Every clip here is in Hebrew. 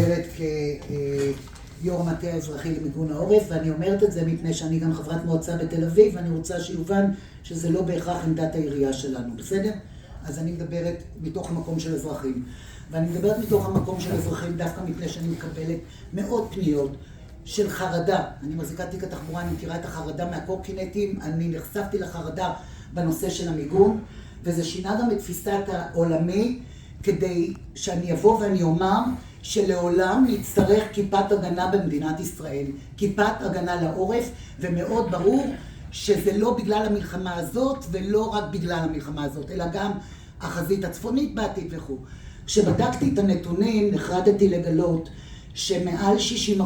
מדברת כיו"ר המטה האזרחי למיגון העורף, ואני אומרת את זה מפני שאני גם חברת מועצה בתל אביב, ואני רוצה שיובן שזה לא בהכרח עמדת העירייה שלנו, בסדר? אז אני מדברת מתוך המקום של אזרחים. ואני מדברת מתוך המקום של אזרחים דווקא מפני שאני מקבלת מאות פניות של חרדה. אני מחזיקה תיק התחבורה, אני מכירה את החרדה מהקורקינטים, אני נחשפתי לחרדה בנושא של המיגון, וזה שינה גם את תפיסת העולמי, כדי שאני אבוא ואני אומר שלעולם נצטרך כיפת הגנה במדינת ישראל. כיפת הגנה לעורף, ומאוד ברור שזה לא בגלל המלחמה הזאת, ולא רק בגלל המלחמה הזאת, אלא גם החזית הצפונית בעתיד וכו'. כשבדקתי את הנתונים, נחרדתי לגלות שמעל 60%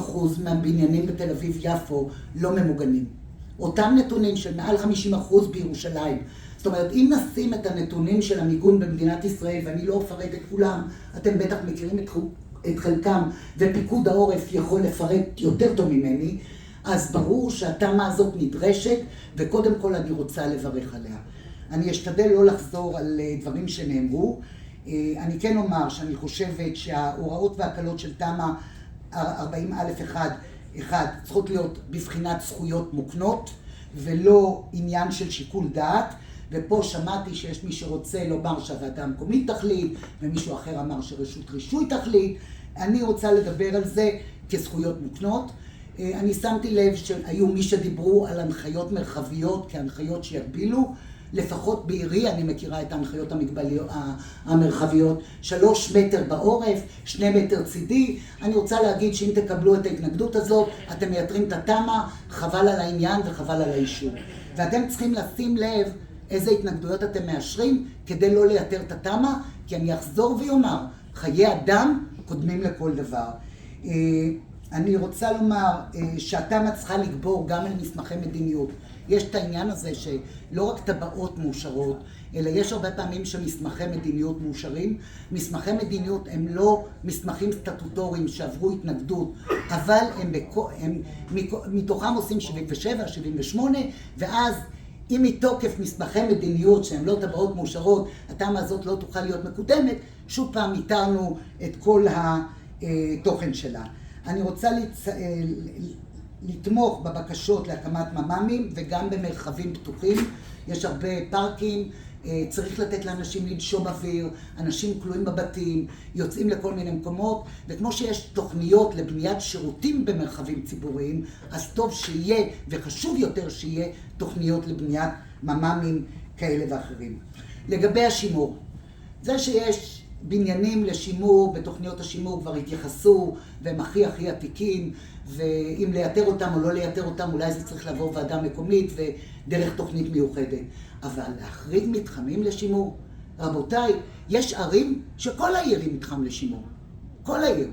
מהבניינים בתל אביב-יפו לא ממוגנים. אותם נתונים של מעל 50% בירושלים. זאת אומרת, אם נשים את הנתונים של המיגון במדינת ישראל, ואני לא אפרט את כולם, אתם בטח מכירים את חלקם, ופיקוד העורף יכול לפרט יותר טוב ממני, אז ברור שהתמה הזאת נדרשת, וקודם כל אני רוצה לברך עליה. אני אשתדל לא לחזור על דברים שנאמרו. אני כן אומר שאני חושבת שההוראות והקלות של תמה 40א1 צריכות להיות בבחינת זכויות מוקנות, ולא עניין של שיקול דעת. ופה שמעתי שיש מי שרוצה לומר שהוועדה המקומית תחליט, ומישהו אחר אמר שרשות רישוי תחליט. אני רוצה לדבר על זה כזכויות מוקנות. אני שמתי לב שהיו מי שדיברו על הנחיות מרחביות כהנחיות שיגבילו, לפחות בעירי אני מכירה את ההנחיות המרחביות, 3 מטר בעורף, 2 מטר צידי. אני רוצה להגיד שאם תקבלו את ההתנגדות הזאת, אתם מייתרים את התמה, חבל על העניין וחבל על האישור. ואתם צריכים לשים לב איזה התנגדויות אתם מאשרים כדי לא לייתר את התמה, כי אני אחזור ויאמר, חיי אדם קודמים לכל דבר. אני רוצה לומר שהתמה צריכה לגבור גם על מסמכי מדיניות. יש את העניין הזה שלא רק טבעות מאושרות, אלא יש הרבה פעמים שמסמכי מדיניות מאושרים. מסמכי מדיניות הם לא מסמכים סטטוטוריים שעברו התנגדות, אבל הם מתוכם עושים 77, 78, ואז אם מתוקף מסמכי מדיניות שהם לא טבעות מאושרות, התמה הזאת לא תוכל להיות מקודמת, שוב פעם איתרנו את כל התוכן שלה. אני רוצה לתמוך בבקשות להקמת ממ"מים וגם במרחבים פתוחים. יש הרבה פארקים, צריך לתת לאנשים לנשום אוויר, אנשים כלואים בבתים, יוצאים לכל מיני מקומות, וכמו שיש תוכניות לבניית שירותים במרחבים ציבוריים, אז טוב שיהיה, וחשוב יותר שיהיה, תוכניות לבניית ממ"מים כאלה ואחרים. לגבי השימור, זה שיש בניינים לשימור, בתוכניות השימור כבר התייחסו, והם הכי עתיקים, ואם לייתר אותם או לא לייתר אותם, אולי זה צריך לעבור ועדה מקומית ודרך תוכנית מיוחדת. אבל להחריג מתחמים לשימור, רבותיי, יש ערים שכל העיר היא מתחם לשימור. כל העיר.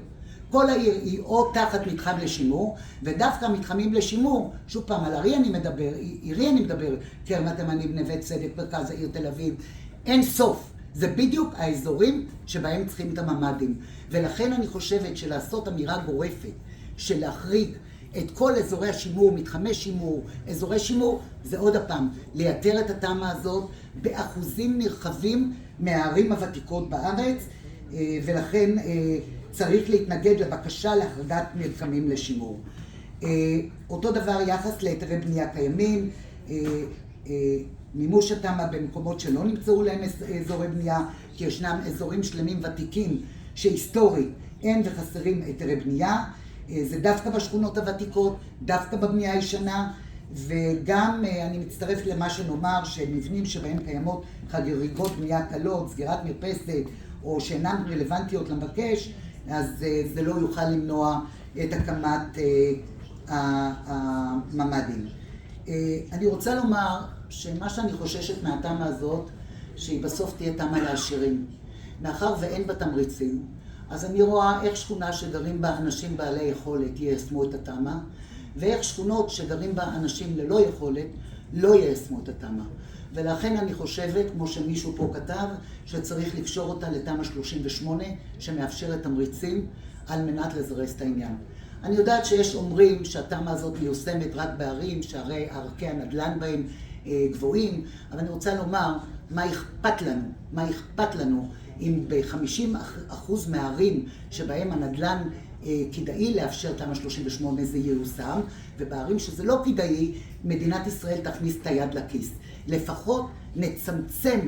כל העיר היא או תחת מתחם לשימור, ודווקא מתחמים לשימור, שוב פעם, על עירי אני מדבר, קרמת תימנים, נווה צדק, מרכז העיר תל אביב, אין סוף. זה בדיוק האזורים שבהם צריכים את הממ"דים. ולכן אני חושבת שלעשות אמירה גורפת, של להחריג את כל אזורי השימור, מתחמי שימור, אזורי שימור, זה עוד הפעם, לייתר את התמה הזאת באחוזים נרחבים מהערים הוותיקות בארץ, ולכן צריך להתנגד לבקשה להחרגת מרקמים לשימור. אותו דבר יחס להיתרי בנייה קיימים, מימוש התמה במקומות שלא נמצאו להם אזורי בנייה, כי ישנם אזורים שלמים ותיקים שהיסטורית אין וחסרים היתרי בנייה. זה דווקא בשכונות הוותיקות, דווקא בבנייה הישנה, וגם אני מצטרף למה שנאמר שמבנים שבהם קיימות חריגות בנייה קלות, סגירת מרפסת או שאינן רלוונטיות למבקש, אז זה לא יוכל למנוע את הקמת הממ"דים. אני רוצה לומר שמה שאני חוששת מהתמה הזאת, שהיא בסוף תהיה תמה לעשירים. מאחר ואין בה תמריצים, אז אני רואה איך שכונה שגרים בה אנשים בעלי יכולת יישמו את התמה, ואיך שכונות שגרים בה אנשים ללא יכולת לא יישמו את התמה. ולכן אני חושבת, כמו שמישהו פה כתב, שצריך לקשור אותה לתמ"א 38, שמאפשרת תמריצים על מנת לזרז את העניין. אני יודעת שיש אומרים שהתמה הזאת מיושמת רק בערים, שהרי ערכי הנדל"ן בהם גבוהים, אבל אני רוצה לומר מה אכפת לנו אם ב-50% מהערים שבהם הנדל"ן כדאי לאפשר תמ"א 38 זה ייושם, ובערים שזה לא כדאי, מדינת ישראל תכניס את היד לכיס. לפחות נצמצם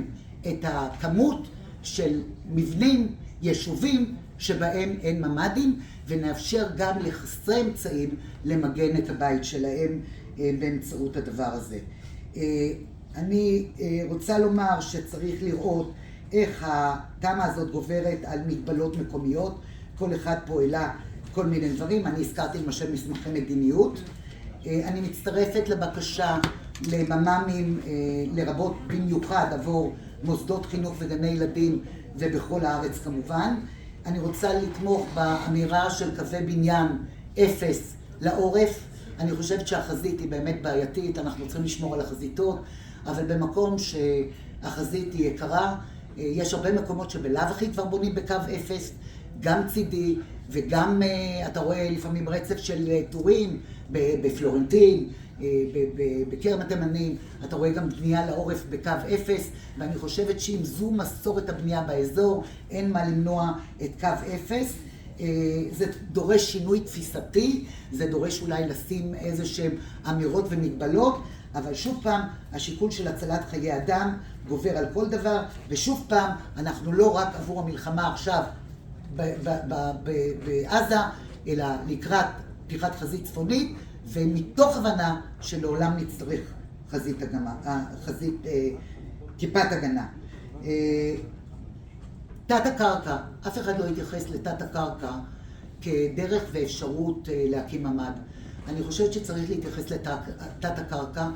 את הכמות של מבנים, יישובים, שבהם אין ממ"דים, ונאפשר גם לחסרי אמצעים למגן את הבית שלהם באמצעות הדבר הזה. אני רוצה לומר שצריך לראות איך התמ"א הזאת גוברת על מגבלות מקומיות. כל אחד פה העלה כל מיני דברים. אני הזכרתי למשל מסמכי מדיניות. אני מצטרפת לבקשה לממ"מים, לרבות במיוחד עבור מוסדות חינוך וגני ילדים ובכל הארץ כמובן. אני רוצה לתמוך באמירה של קווי בניין 0 לעורף. אני חושבת שהחזית היא באמת בעייתית, אנחנו צריכים לשמור על החזיתות, אבל במקום שהחזית היא יקרה, יש הרבה מקומות שבלאו הכי כבר בונים בקו 0, גם צידי וגם אתה רואה לפעמים רצף של טורים בפלורנטין, בכרם התימנים, אתה רואה גם בנייה לעורף בקו 0, ואני חושבת שאם זו מסורת הבנייה באזור, אין מה למנוע את קו 0. זה דורש שינוי תפיסתי, זה דורש אולי לשים איזשהם אמירות ומגבלות, אבל שוב פעם, השיקול של הצלת חיי אדם גובר על כל דבר, ושוב פעם, אנחנו לא רק עבור המלחמה עכשיו בעזה, אלא לקראת פתיחת חזית צפונית, ומתוך הבנה שלעולם נצטרך כיפת הגנה. תת הקרקע, אף אחד לא יתייחס לתת הקרקע כדרך ואפשרות להקים ממ"ד. אני חושבת שצריך להתייחס לתת הקרקע